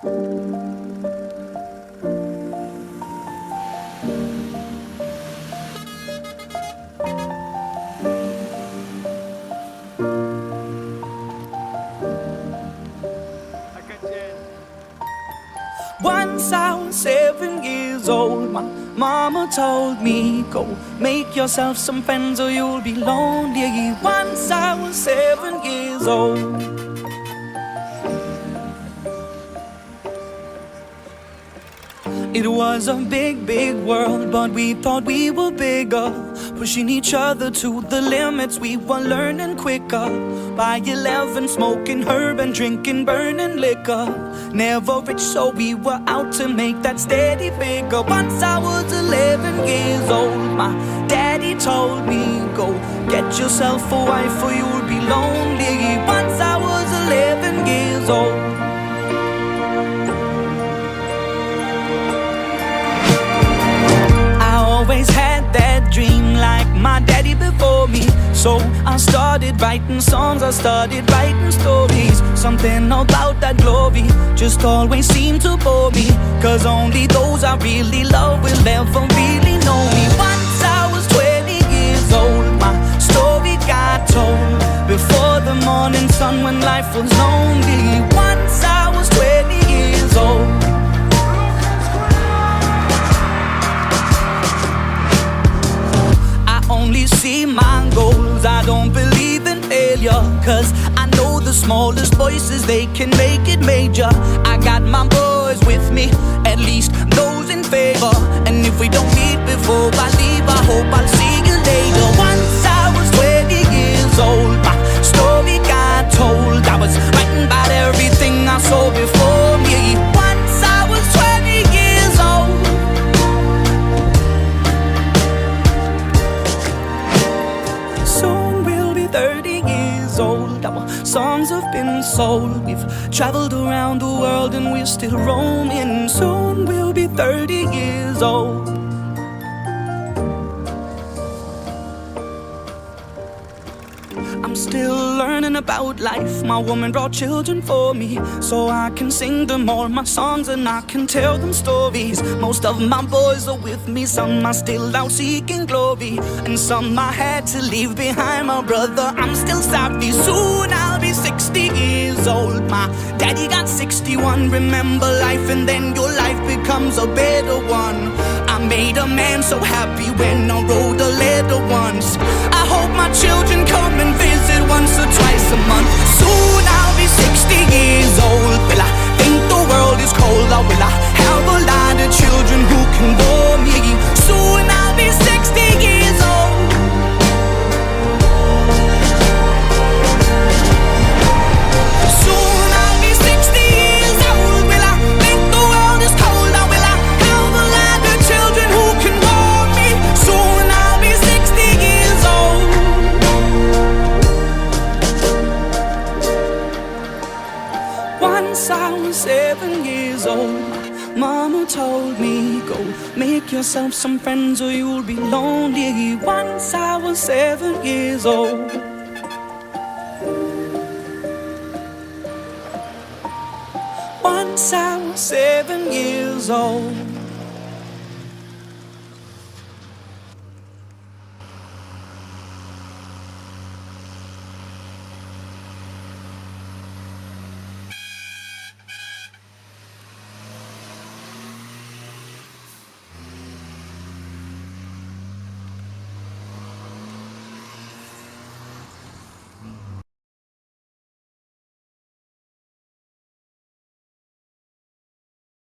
Once I was 7 years old, my mama told me, go make yourself some friends or you'll be lonely. Once I was 7 years old. It was a big, big world, but we thought we were bigger, pushing each other to the limits. We were learning quicker. By 11, smoking herb and drinking burning liquor. Never rich, so we were out to make that steady figure. Once I was 11 years old, my daddy told me, go get yourself a wife or you'll be lonely. Once I was 11 years old. Always had that dream like my daddy before me. So I started writing songs, I started writing stories. Something about that glory just always seemed to bore me, 'cause only those I really love will ever really know me. Once I was 20 years old, my story got told before the morning sun when life was lonely. Once I was 20 years old. Only see my goals, I don't believe in failure, 'cause I know the smallest voices, they can make it major. I got my boys with me, at least those in favor. And if we don't meet before I leave, I hope I'll see you later. Once I was 20 years old, my story got told. I was writing about everything I saw before me. Once I was 20 years old. Soon we'll be 30 years old. Our songs have been sold. We've traveled around the world and we're still roaming. Soon we'll be 30 years old. I'm still learning about life. My woman brought children for me, so I can sing them all my songs and I can tell them stories. Most of my boys are with me, some are still out seeking glory, and some I had to leave behind. My brother, I'm still sorry. Soon I'll be 60 years old. My daddy got 61. Remember life and then your life becomes a better one. I made a man so happy when I wrote a letter once. I hope my children come and visit once or twice a month. Soon I'll be 60 years old. Will I think the world is cold, or will I have a lot of children who can bore me? Soon I'll be 60 years old. Soon I'll be 60 years old. Will I think the world is cold, or will I have a lot of children who can bore me? Soon I'll be 60 years old. Once I was 7 years old, mama told me, go make yourself some friends or you'll be lonely. Once I was 7 years old. Once I was 7 years old.